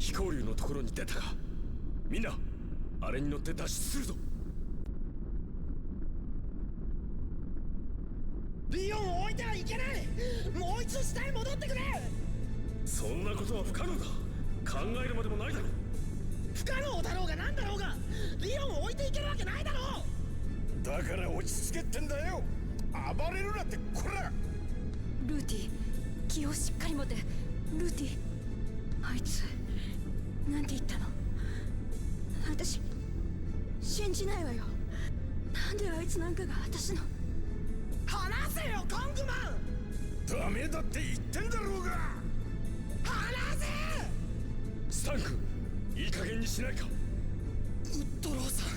飛行竜のところに出たか。みんなあれに乗って脱出するぞ。リオンを置いてはいけない。もう一度下へ戻ってくれ。そんなことは不可能だ。考えるまでもないだろう。不可能だろうが何だろうがリオンを置いていけるわけないだろう。だから落ち着けってんだよ。暴れるなってこら。ルーティ、気をしっかり持て。ルーティ、あいつなんて言ったの？私信じないわよ。なんであいつなんかが私の。話せよコングマン。ダメだって言ってんだろうが。話せ。スタン君、いい加減にしないか。ドローさん、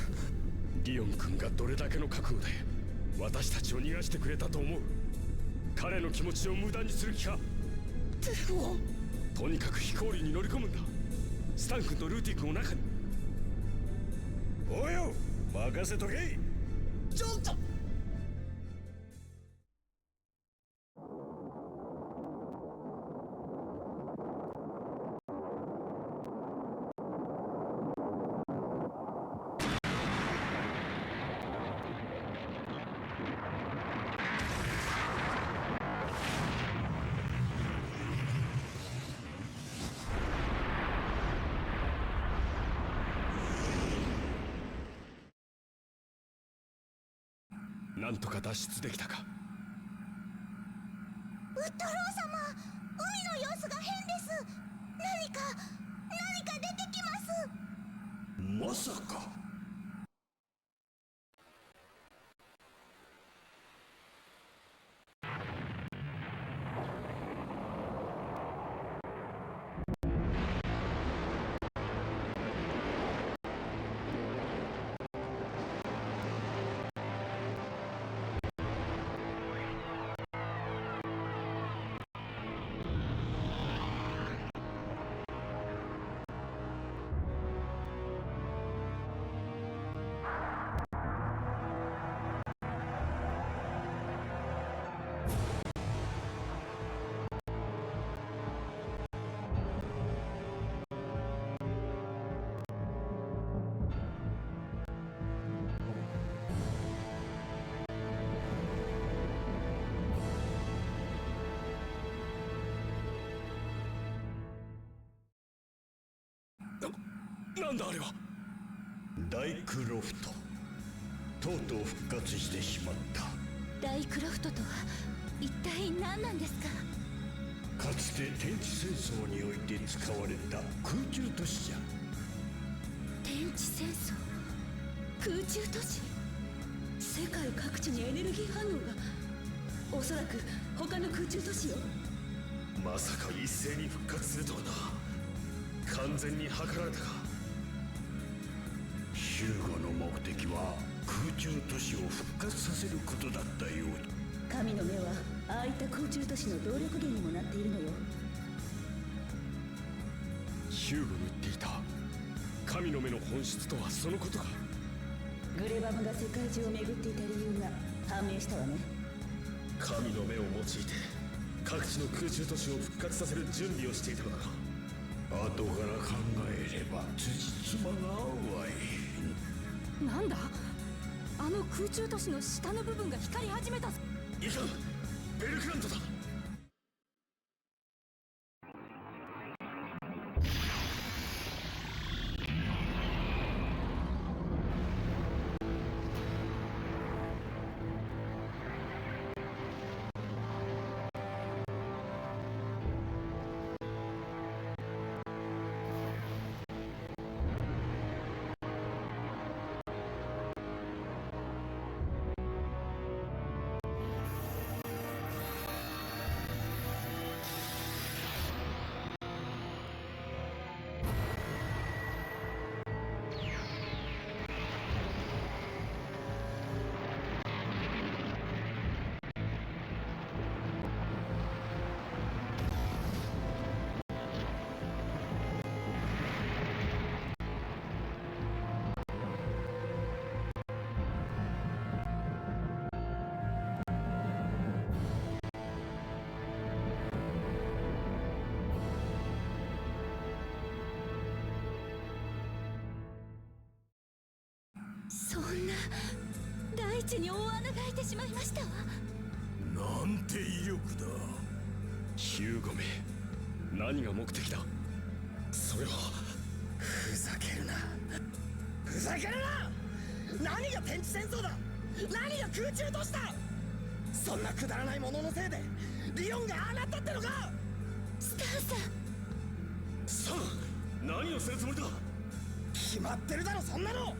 リオン君がどれだけの覚悟で私たちを逃がしてくれたと思う。彼の気持ちを無駄にする気か。でもとにかく飛行竜に乗り込むんだ。スタン君とルーティ君を中に。およ、任せとけ。ちょっと。なんとか脱出できたか。ウッドロー様、海の様子が変です。何か出てきます。まさか。なんだあれは。ダイクロフト、とうとう復活してしまった。ダイクロフトとは一体何なんですか？かつて天地戦争において使われた空中都市じゃ。天地戦争、空中都市。世界各地にエネルギー反応が。おそらく他の空中都市よ。まさか一斉に復活するとはな。完全に計られたか。シューゴの目的は空中都市を復活させることだったように。神の目はああいった空中都市の動力源にもなっているのよ。ヒューゴの言っていた神の目の本質とはそのことか。グレバムが世界中を巡っていた理由が判明したわね。神の目を用いて各地の空中都市を復活させる準備をしていたのだな。後から考えれば辻褄が合うわい。なんだ、あの空中都市の下の部分が光り始めたぞ。いかん、ベルクラントだ。そんな大地に大穴が開いてしまいましたわ。なんて威力だ。ヒューゴめ、何が目的だ。それはふざけるな、ふざけるな。何が天地戦争だ、何が空中都市だ。そんなくだらないもののせいでリオンがああなったってのか。スターさん、さあ何をするつもりだ。決まってるだろそんなの。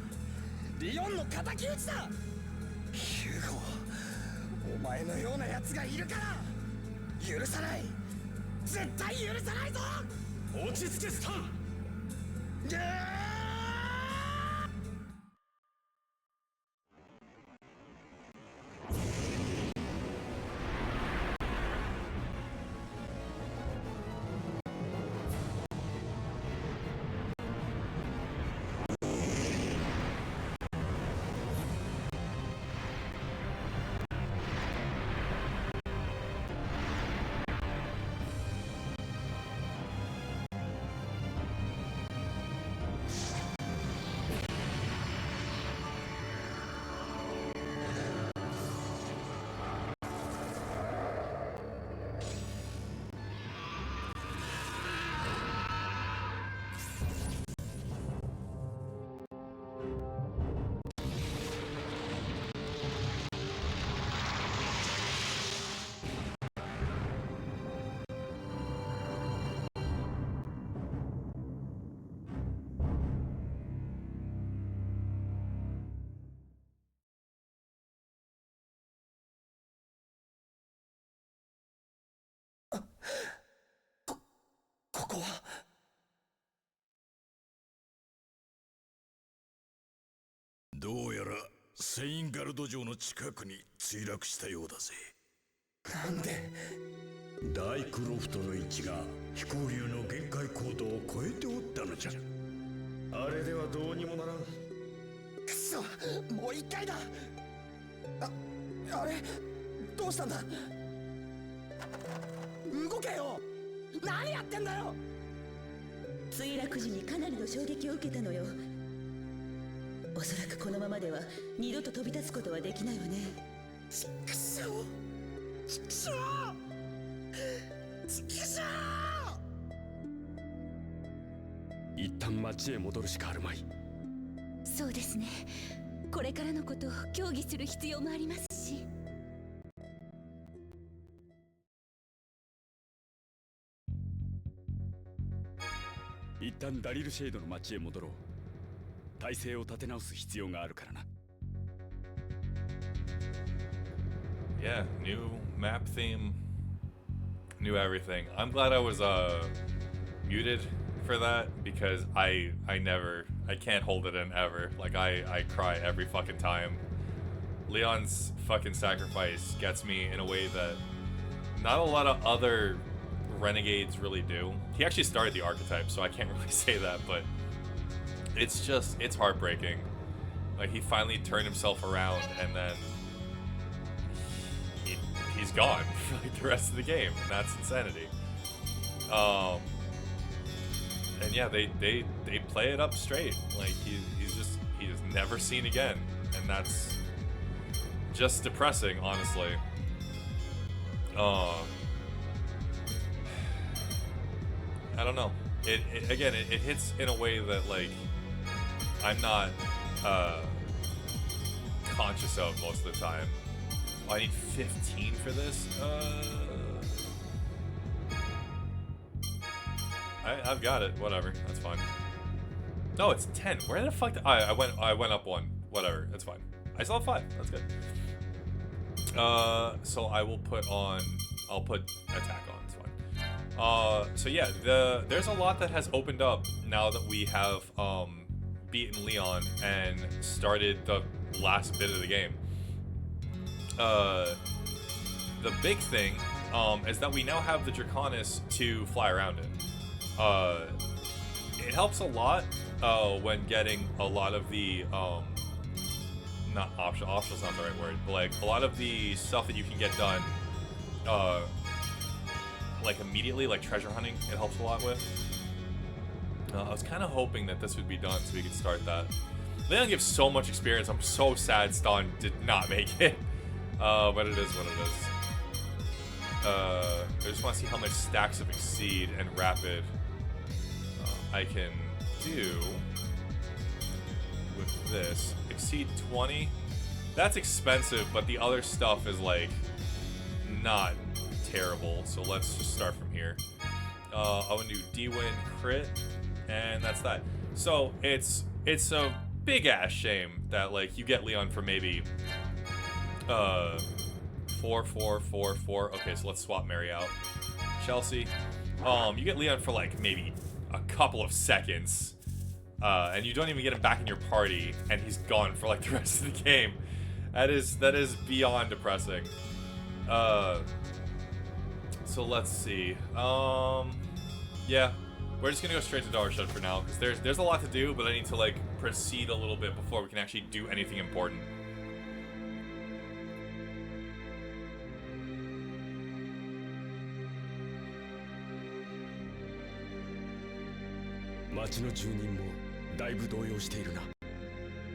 リオンの敵討ちだ。ヒューゴ、お前のような奴がいるから許さない、絶対許さないぞ。落ち着けスタン。ここは。どうやらセインガルド城の近くに墜落したようだぜ。なんで。大クロフトの位置が飛行竜の限界高度を超えておったのじゃ。あれではどうにもならん。くそ、もう一回だ。あれどうしたんだ。動けよ、何やってんだよ。墜落時にかなりの衝撃を受けたのよ。おそらくこのままでは二度と飛び立つことはできないわね。ちくしょう、ちくしょう、ちくしょう。一旦町へ戻るしかあるまい。そうですね。これからのことを協議する必要もありますし。一旦ダリルシェードの町へ戻ろう。体勢を立て直す必要があるからな。Yeah, new map theme, new everything. I'm glad I was muted for that because I can't hold it in ever. Like I cry every fucking time. Leon's fucking sacrifice gets me in a way that not a lot of other renegades really do. He actually started the archetype, so I can't really say that, but it's heartbreaking. Like he finally turned himself around and then he's gone for like the rest of the game, and that's insanity. And yeah, they play it up straight. Like he's never seen again, and that's just depressing, honestly. I don't know. It hits in a way that like I'm not conscious of most of the time. Oh, I need 15 for this. I've got it. Whatever. That's fine. No, it's 10. Where the fuck? I went up one. Whatever. That's fine. I still have 5. That's good. So I will put on. I'll put attack on. It's fine. So yeah, there's a lot that has opened up now that we have beaten Leon and started the last bit of the game. The big thing is that we now have the Draconis to fly around in. It helps a lot when getting a lot of the not optional's not the right word, but like a lot of the stuff that you can get done like immediately, like treasure hunting, it helps a lot with. I was kind of hoping that this would be done so we could start that. Leon gives so much experience. I'm so sad Ston did not make it. But it is what it is. I just want to see how much stacks of Exceed and Rapid I can do with this. Exceed 20. That's expensive, but the other stuff is like not terrible. So let's just start from here. I want to do D-Win crit, and that's that. So it's a big ass shame that like you get Leon for maybe 4, 4, 4, 4. Okay, so let's swap Mary out. Chelsea. You get Leon for like maybe a couple of seconds. And you don't even get him back in your party, and he's gone for like the rest of the game. That is beyond depressing. So let's see. Yeah, we're just gonna go straight to Darshan for now because there's a lot to do, but I need to like proceed a little bit before we can actually do anything important. 町の住人もだいぶ動揺しているな。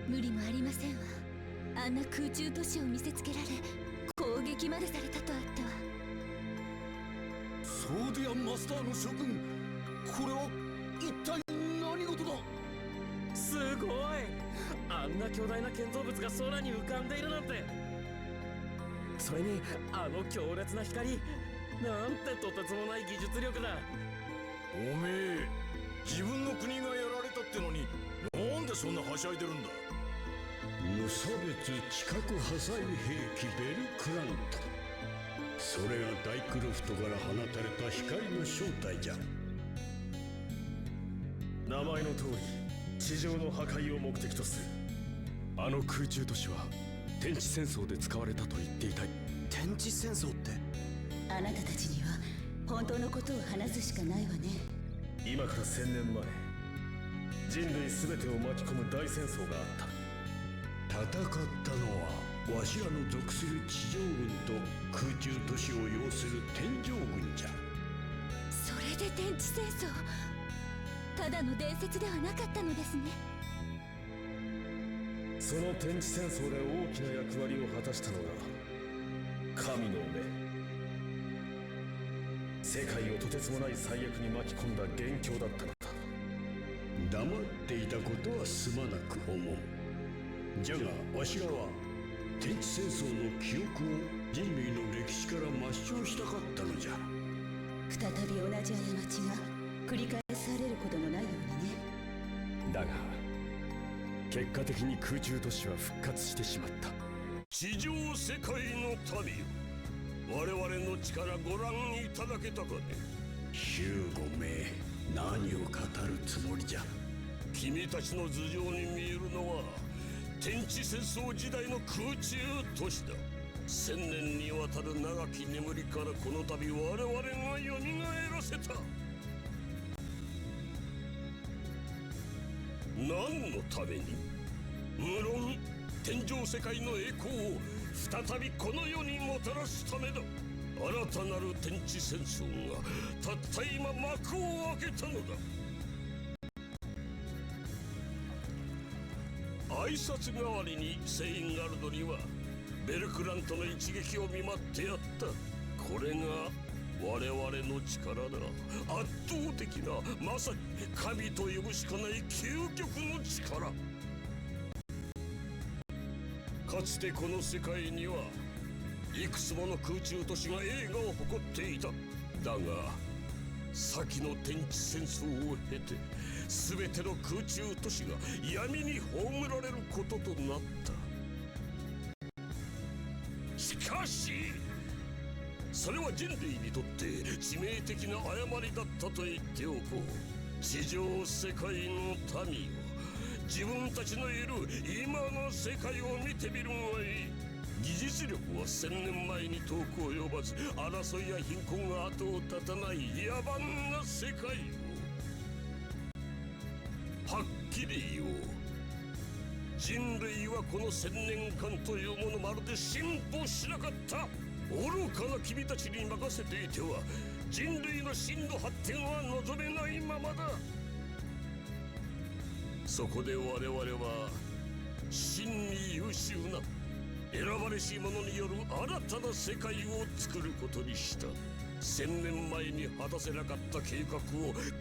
無理もありませんわ。あんな空中都市を見せつけられ攻撃までされたとあっては。ソーディアンマスターの諸君、これは一体何事だ。すごい、あんな巨大な建造物が空に浮かんでいるなんて。それにあの強烈な光、なんてとてつもない技術力だ。おめえ、自分の国がやられたってのになんでそんなはしゃいでるんだ。無差別地殻破砕兵器ベルクラント、それがダイクロフトから放たれた光の正体じゃ。名前の通り地上の破壊を目的とする。あの空中都市は天地戦争で使われたと言っていた。天地戦争って。あなたたちには本当のことを話すしかないわね。今から1000年前、人類全てを巻き込む大戦争があった。戦ったのはわしらの属する地上軍と空中都市を要する天上軍じゃ。それで天地戦争、ただの伝説ではなかったのですね。その天地戦争で大きな役割を果たしたのが神の目。世界をとてつもない最悪に巻き込んだ元凶だったのだ。黙っていたことはすまなく思う。じゃがわしらは天地戦争の記憶を人類の歴史から抹消したかったのじゃ。再び同じ過ちが繰り返されることのないようにね。だが結果的に空中都市は復活してしまった。地上世界の民よ、我々の力ご覧いただけたかね。ヒューゴめ、何を語るつもりじゃ。君たちの頭上に見えるのは天地戦争時代の空中都市だ。1000年にわたる長き眠りからこの度我々が蘇らせた。何のために？無論天上世界の栄光を再びこの世にもたらすためだ。新たなる天地戦争がたった今幕を開けたのだ。挨拶代わりにセインガルドにはベルクラントの一撃を見舞ってやった。これが我々の力だ。圧倒的な、まさに神と呼ぶしかない究極の力。かつてこの世界にはいくつもの空中都市が栄華を誇っていた。だが先の天地戦争を経て全ての空中都市が闇に葬られることとなった。しかしそれは人類にとって致命的な誤りだったと言っておこう。地上世界の民よ、自分たちのいる今の世界を見てみるがいい。技術力は1000年前に遠く及ばず、争いや貧困が後を絶たない野蛮な世界を。はっきり言おう。人類はこの1000年間というものまるで進歩しなかった。愚かな君たちに任せていては人類の真の発展は望めないままだ。そこで我々は真に優秀な選ばれし者による新たな世界を作ることにした。1000年前に果たせなかった計画を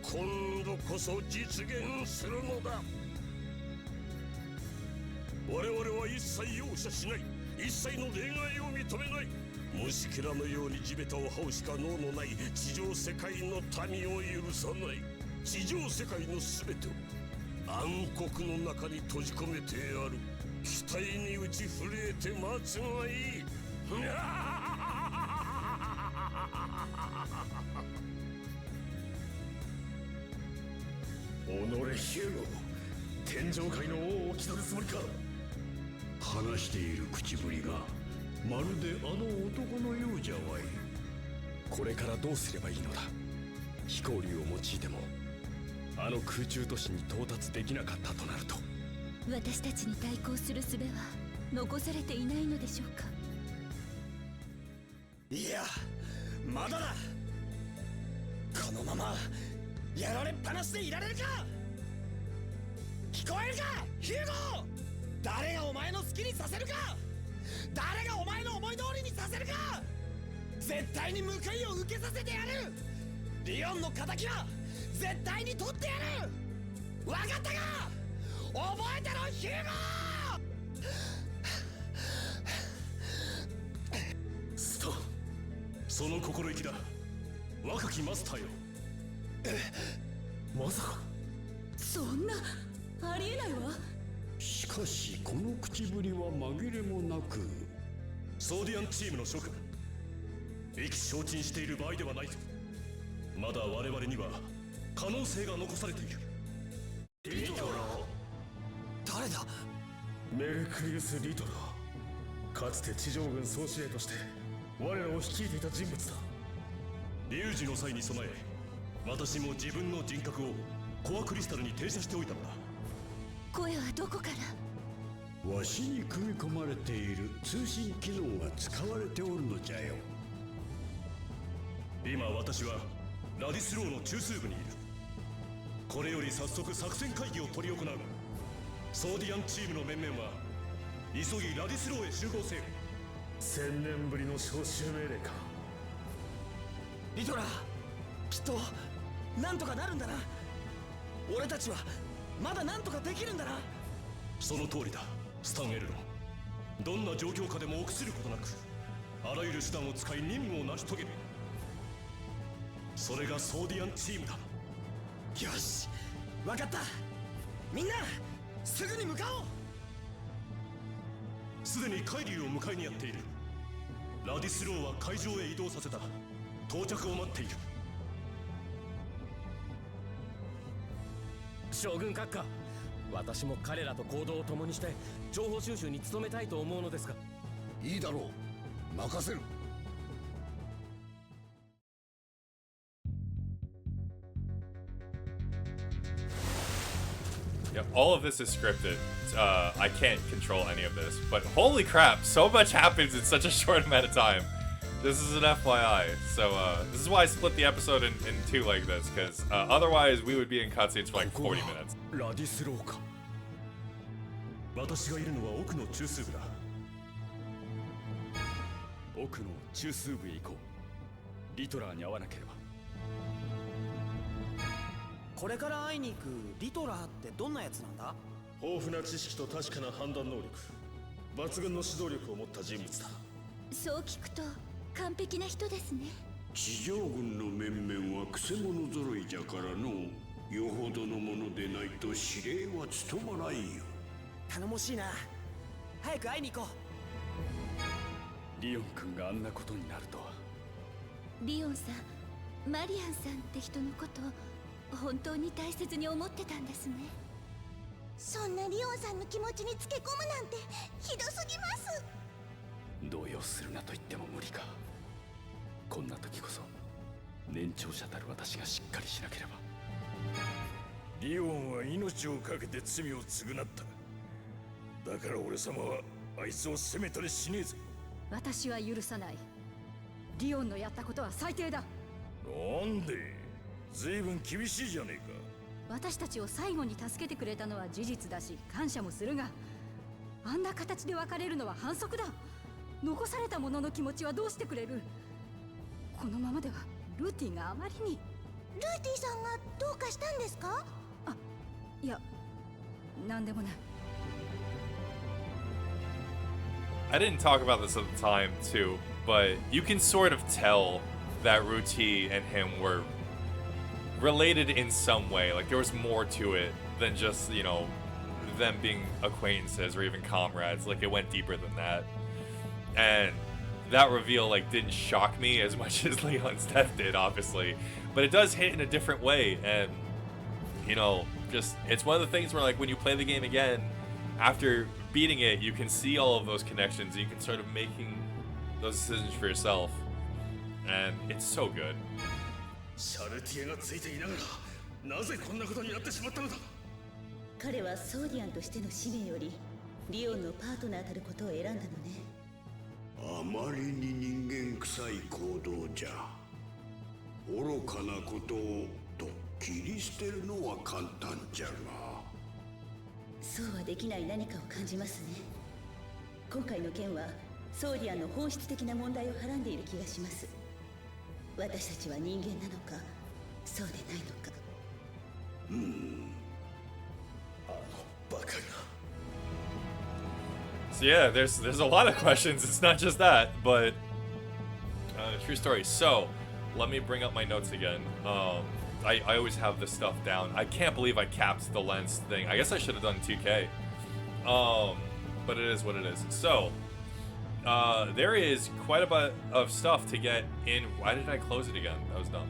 今度こそ実現するのだ。我々は一切容赦しない。一切の例外を認めない。虫けらのように地べたを這うしか能のない地上世界の民を許さない。地上世界の全てを暗黒の中に閉じ込めてやる。期待に打ち震えて待つがいい。己ヒューゴ、天上界の王を気取るつもりか。話している口ぶりがまるであの男のようじゃわい。これからどうすればいいのだ。飛行竜を用いてもあの空中都市に到達できなかったとなると、私たちに対抗する術は残されていないのでしょうか。いや、まだだ。このままやられっぱなしでいられるか。聞こえるかヒューゴ。誰がお前の好きにさせるか。誰がお前の思い通りにさせるか。絶対に報いを受けさせてやる。リオンの仇は絶対に取ってやる。分かったか。覚えてろヒューゴ。スタン、その心意気だ。若きマスターよ。まさか。そんな、ありえないわ。しかしこの口ぶりは紛れもなく。ソーディアンチームの諸君、意気消沈している場合ではないぞ。まだ我々には可能性が残されている。リトラ。誰だ。メルクリウス・リトラ。かつて地上軍総司令として我らを率いていた人物だ。有事の際に備え、私も自分の人格をコアクリスタルに停車しておいたのだ。声はどこから。わしに組み込まれている通信機能が使われておるのじゃよ。今私はラディスローの中枢部にいる。これより早速作戦会議を執り行う。ソーディアンチームの面々は急ぎラディスローへ集合せよ。1000年ぶりの招集命令か。リトラ、きっとなんとかなるんだな。俺たちはまだなんとかできるんだな。その通りだ、スタン・エルロン。どんな状況下でも臆することなく、あらゆる手段を使い任務を成し遂げる。それがソーディアンチームだ。よし、分かった。みんなすぐに向かおう。すでに海竜を迎えにやっている。ラディスローは海上へ移動させた。到着を待っている。将軍閣下、私も彼らと行動を共にして情報収集に努めたいと思うのですが。いいだろう、任せる。Yeah, all of this is scripted. I can't control any of this, but holy crap, so much happens in such a short amount of time. This is an FYI. So this is why I split the episode in two like this, because otherwise we would be in cutscenes for like 40 minutes. ラディスローか。私がいるのは奥の中枢部だ。奥の中枢部へ行こう。リトラーに会わなければ。これから会いに行くリトラーってどんなやつなんだ。豊富な知識と確かな判断能力、抜群の指導力を持った人物だ。そう聞くと完璧な人ですね。地上軍の面々はくせ者揃いじゃからの。よほどのものでないと指令は務まないよ。頼もしいな。早く会いに行こう。リオン君があんなことになるとは。リオンさん、マリアンさんって人のこと本当に大切に思ってたんですね。そんなリオンさんの気持ちにつけ込むなんてひどすぎます。動揺するなと言っても無理か。こんな時こそ年長者たる私がしっかりしなければ。リオンは命を懸けて罪を償った。だから俺様はあいつを責めたりしねえぜ。私は許さない。リオンのやったことは最低だ。なんで？随分厳しいじゃねえか。私たちを最後に助けてくれたのは事実だし感謝もするが、あんな形で別れるのは反則だ。残された者の気持ちはどうしてくれる。このままではルーティがあまりに。ルーティさんがどうかしたんですか？いや、なんでもない。 I didn't talk about this at the time too, but you can sort of tell that Ruti and him were related in some way. Like there was more to it than just, you know, them being acquaintances or even comrades. Like it went deeper than that. And that reveal like didn't shock me as much as Leon's death did, obviously. But it does hit in a different way, and you know, just it's one of the things where like when you play the game again after beating it, you can see all of those connections. You can start of making those decisions for yourself, and it's so good. シャルティエがついていながらなぜこんなことになってしまったのだ。彼はソーディアンとしての使命よりリオンのパートナーたることを選んだのね。あまりに人間臭い行動じゃ。愚かなことをと切り捨てるのは簡単じゃが。そうはできない何かを感じますね。今回の件はソーディアンの本質的な問題をはらんでいる気がします。私たちは人間なのかそうでないのか。あのバカが。 So yeah, there's a lot of questions. It's not just that, but true story. So let me bring up my notes again. I always have this stuff down. I can't believe I capped the lens thing. I guess I should have done 2K. But it is what it is. So there is quite a bit of stuff to get in. Why did I close it again? That was dumb.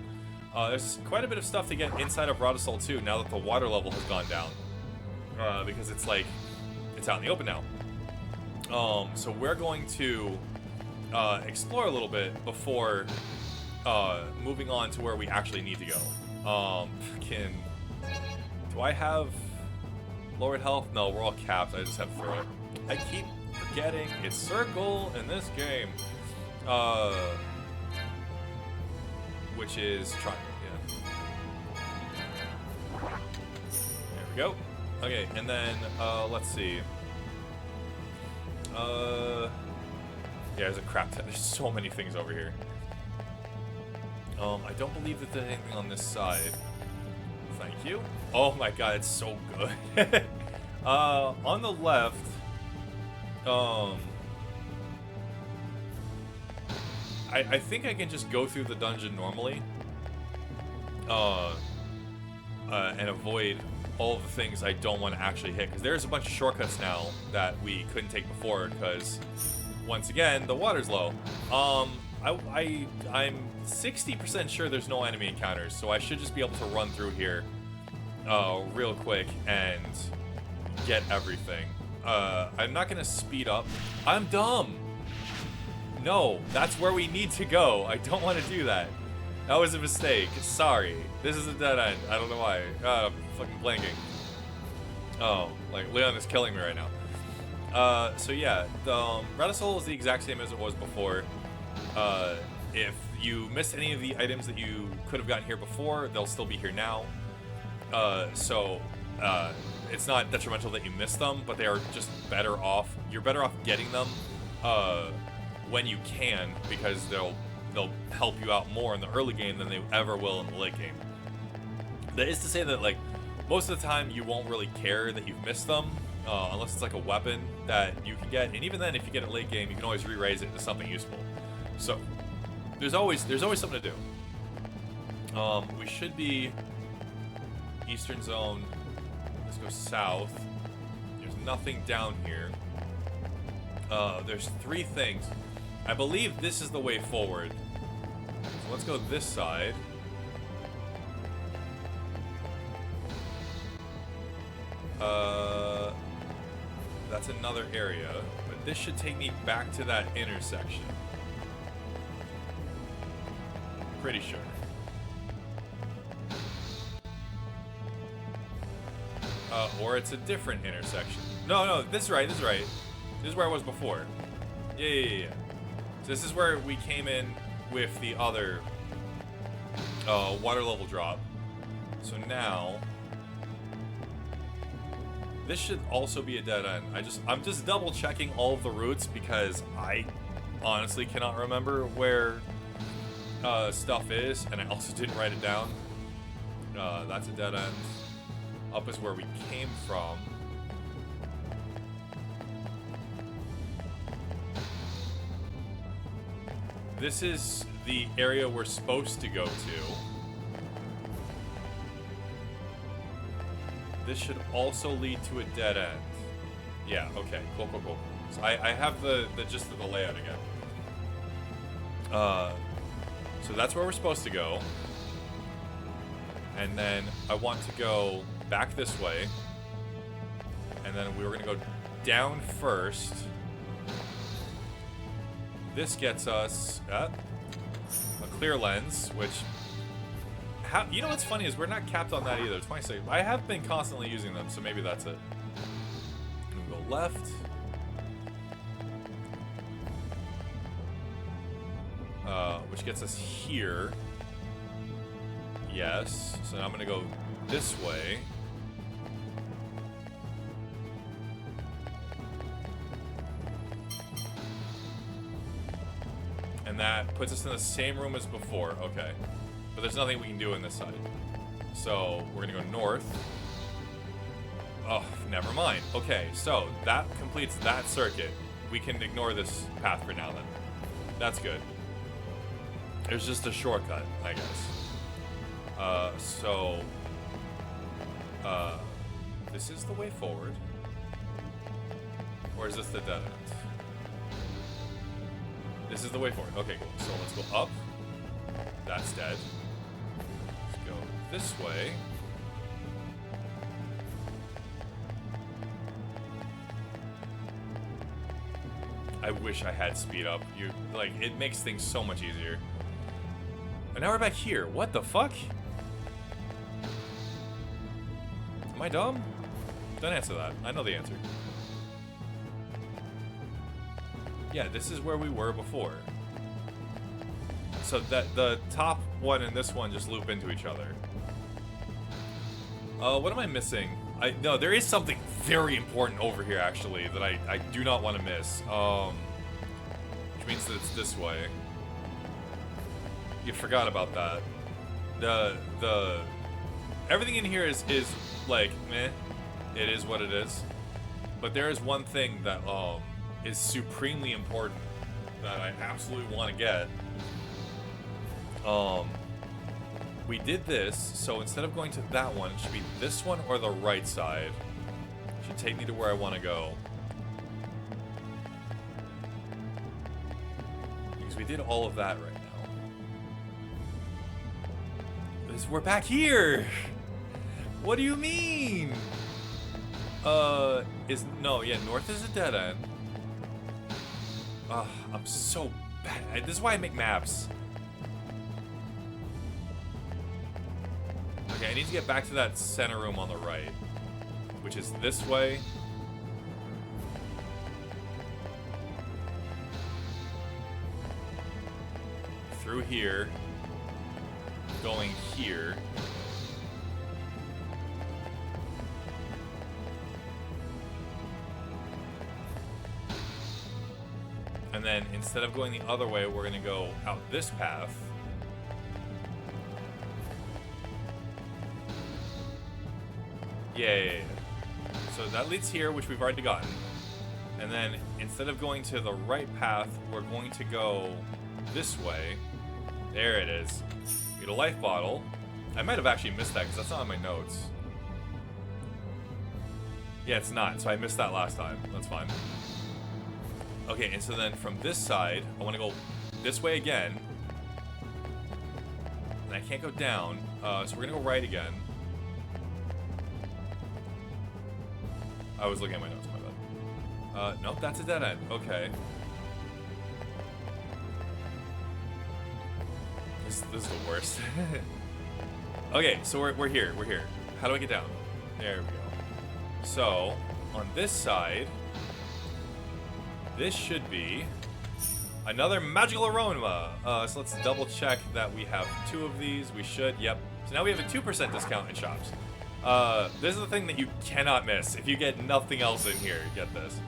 There's quite a bit of stuff to get inside of Radisol 2 now that the water level has gone down. Because it's like, it's out in the open now. So we're going to explore a little bit before moving on to where we actually need to go. Do I have lowered health? No, we're all capped. I just have throw it. I keep forgetting it's circle in this game. Which is triangle, yeah. There we go. Okay, and then let's see. Yeah, there's a crap ton. There's so many things over here. I don't believe that there's anything on this side. Thank you. Oh my god, it's so good. On the left, I think I can just go through the dungeon normally, and avoid all of the things I don't want to actually hit, because there's a bunch of shortcuts now that we couldn't take before, because once again the water's low. I'm 60% sure there's no enemy encounters, so I should just be able to run through here real quick and get everything. I'm not gonna speed up. I'm dumb. No, that's where we need to go. I don't want to do that. That was a mistake. Sorry. This is a dead end. I don't know why. I'm fucking blanking. Oh, like Leon is killing me right now. So yeah, the Radisol is the exact same as it was before. If you missed any of the items that you could have gotten here before, they'll still be here now. It's not detrimental that you missed them, but they are just better off. You're better off getting them when you can, because they'll help you out more in the early game than they ever will in the late game. That is to say that like most of the time you won't really care that you've missed them, unless it's like a weapon that you can get, and even then, if you get it late game, you can always re-raise it into something useful. So there's always something to do. We should be Eastern Zone. Let's go south. There's nothing down here. There's 3 things. I believe this is the way forward. So let's go this side. That's another area, but this should take me back to that intersection. Pretty sure. Or it's a different intersection. No, this is right, this is right. This is where I was before. Yeah. So this is where we came in with the other water level drop. So now This should also be a dead end. I'm just double checking all of the routes because I honestly cannot remember where stuff is, and I also didn't write it down. That's a dead end. Up is where we came from. This is the area we're supposed to go to. This should also lead to a dead end. Yeah, okay, cool. So I have the gist of the layout again. So that's where we're supposed to go. And then I want to go back this way. And then we were gonna go down first. This gets us a clear lens, which... you know what's funny is we're not capped on that either. 26. I have been constantly using them, so maybe that's it. And we go left. Which gets us here. Yes. So now I'm gonna go this way. And that puts us in the same room as before. Okay. But there's nothing we can do on this side. So we're gonna go north. Oh, never mind. Okay, so that completes that circuit. We can ignore this path for now then. That's good. There's just a shortcut, I guess. This is the way forward. Or is this the dead end? This is the way forward. Okay, cool. So let's go up. That's dead. Let's go this way. I wish I had speed up. It makes things so much easier. And now we're back here. What the fuck? Am I dumb? Don't answer that. I know the answer. Yeah, this is where we were before. So that the top one and this one just loop into each other. What am I missing? No, there is something very important over here actually that I do not want to miss. Which means that it's this way. You forgot about that. The everything in here is like meh. It is what it is. But there is one thing that is supremely important that I absolutely want to get. We did this, so instead of going to that one, it should be this one or the right side. It should take me to where I want to go. Because we did all of that right now. We're back here! What do you mean? North is a dead end. I'm so bad. This is why I make maps. Okay, I need to get back to that center room on the right, which is this way. Through here. Going here. And then instead of going the other way, we're going to go out this path. Yeah. So that leads here, which we've already gotten. And then instead of going to the right path, we're going to go this way. There it is. Get a life bottle. I might have actually missed that because that's not on my notes. Yeah, it's not. So I missed that last time. That's fine. Okay, and so then from this side, I want to go this way again. And I can't go down. So we're going to go right again. I was looking at my notes, my bad. Nope, that's a dead end. Okay. This is the worst. Okay, so we're here. We're here. How do I get down? There we go. So, on this side, this should be another magical aroma. So let's double check that we have 2 of these. We should. Yep. So now we have a 2% discount in shops. This is the thing that you cannot miss. If you get nothing else in here, get this.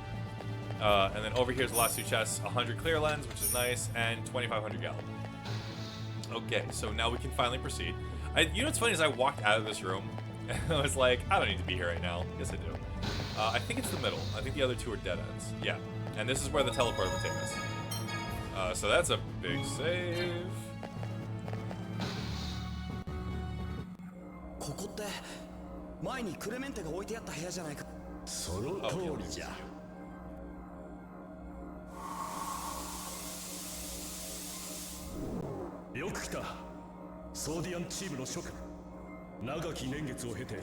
And then over here's the last two chests, 100 clear lens, which is nice, and 2,500 gallon. Okay, so now we can finally proceed. You know what's funny is I walked out of this room, and I was like, I don't need to be here right now. Yes, I do. I think it's the middle. I think the other two are dead ends. Yeah, and this is where the teleport will take us. So that's a big save. ここって前にクレメンテが置いてあった部屋じゃないか。その通りじゃ。よく来た。ソーディアンチームの諸君。長き年月を経て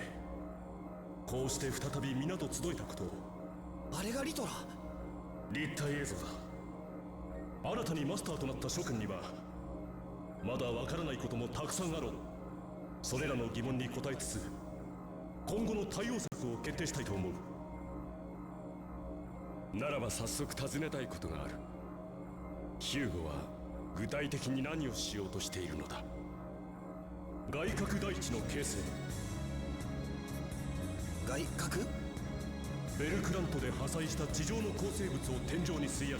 こうして再び皆と集えたことを。あれがリトラ。立体映像だ。新たにマスターとなった諸君にはまだわからないこともたくさんあろう。それらの疑問に答えつつ今後の対応策を決定したいと思う。ならば早速尋ねたいことがある。ヒューゴは具体的に何をしようとしているのだ。外角大地の形成。外角？ベルクラントで破砕した地上の構成物を天井に吸い上げ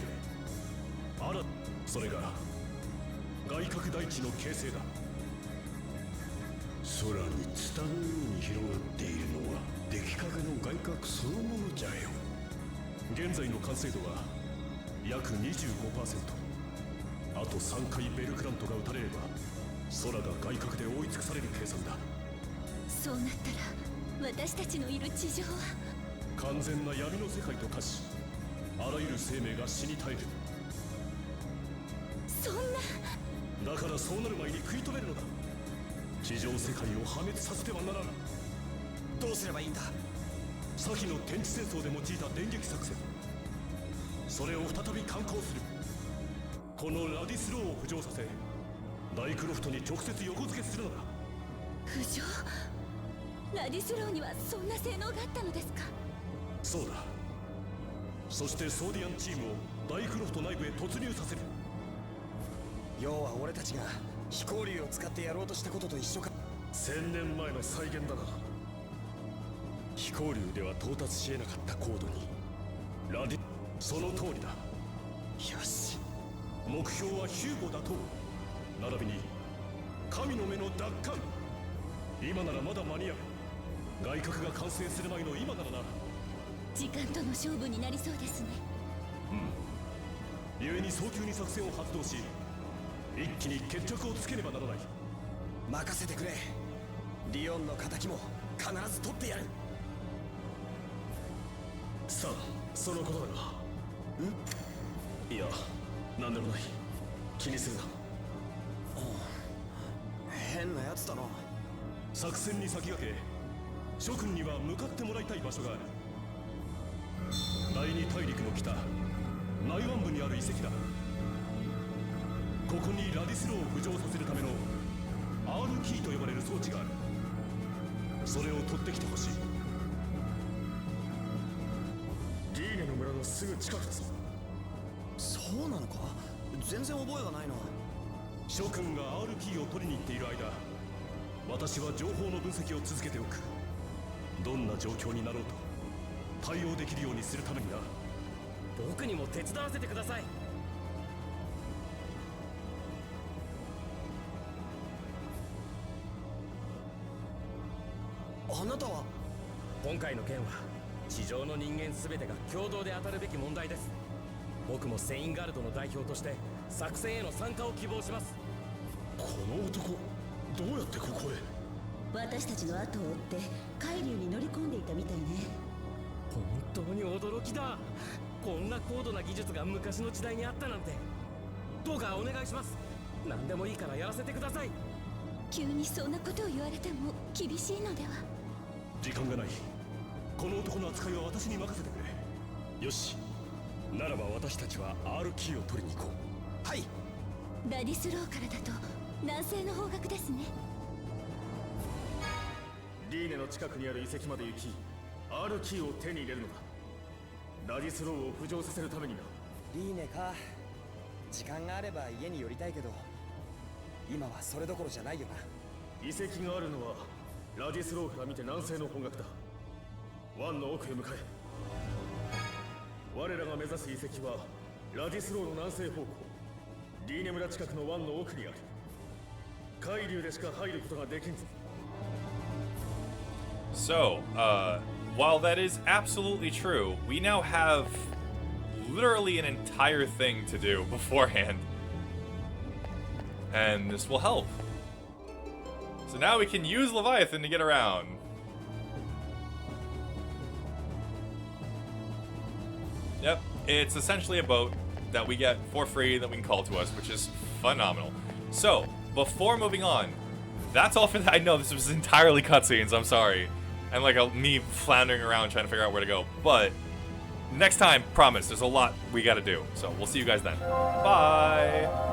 それが外角大地の形成だ。空にツタのように広がっているのは出来かけの外角そのものじゃよ。現在の完成度は約 25%。 あと3回ベルクラントが撃たれれば空が外角で覆い尽くされる計算だ。そうなったら私たちのいる地上は完全な闇の世界と化し、あらゆる生命が死に絶える。そんな。だからそうなる前に食い止めるのだ。地上世界を破滅させてはならん。どうすればいいんだ。先の天地戦争で用いた電撃作戦、それを再び敢行する。このラディスローを浮上させダイクロフトに直接横付けするのだ。浮上？ラディスローにはそんな性能があったのですか？そうだ。そしてソーディアンチームをダイクロフト内部へ突入させる。要は俺たちが飛行竜を使ってやろうとしたことと一緒か。1000年前の再現だな。飛行竜では到達し得なかった高度にラディ。その通りだ。よし、目標はヒューゴ打倒並びに神の目の奪還。今ならまだ間に合う。外角が完成する前の今ならな。時間との勝負になりそうですね。故に早急に作戦を発動し一気に決着をつけねばならない。任せてくれ。リオンの仇も必ず取ってやる。さあ、そのことだが。いや、なんでもない。気にするな。変なやつだな。作戦に先駆け諸君には向かってもらいたい場所がある。第二大陸の北内湾部にある遺跡だ。ここにラディスローを浮上させるための R キーと呼ばれる装置がある。それを取ってきてほしい。リーネの村のすぐ近くだぞ。そうなのか。全然覚えがないな。諸君が R キーを取りに行っている間、私は情報の分析を続けておく。どんな状況になろうと対応できるようにするためにな。僕にも手伝わせてください。あなたは。今回の件は地上の人間全てが共同で当たるべき問題です。僕もセインガルドの代表として作戦への参加を希望します。この男どうやってここへ。私たちの後を追って海流に乗り込んでいたみたいね。本当に驚きだ。こんな高度な技術が昔の時代にあったなんて。どうかお願いします。何でもいいからやらせてください。急にそんなことを言われても厳しいのでは。時間がない。この男の扱いは私に任せてくれ。よし、ならば私たちは R キーを取りに行こう。はい。ラディスローからだと南西の方角ですね。リーネの近くにある遺跡まで行き R キーを手に入れるのだ。ラディスローを浮上させるためにな。リーネか。時間があれば家に寄りたいけど今はそれどころじゃないよな。遺跡があるのはラディスローから見て南西の方角だ。湾の奥へ向かえ。我らが目指す遺跡はラディスローの南西方向、リーネ村近くの湾の奥にある。海流でしか入ることができんぞ。 So, while that is absolutely true, we now have literally an entire thing to do beforehand. And this will help. So now we can use Leviathan to get around. Yep, it's essentially a boat that we get for free that we can call to us, which is phenomenal. So, before moving on, that's all for that. I know this was entirely cutscenes, I'm sorry. And like me floundering around trying to figure out where to go. But next time, promise, there's a lot we gotta do. So we'll see you guys then. Bye!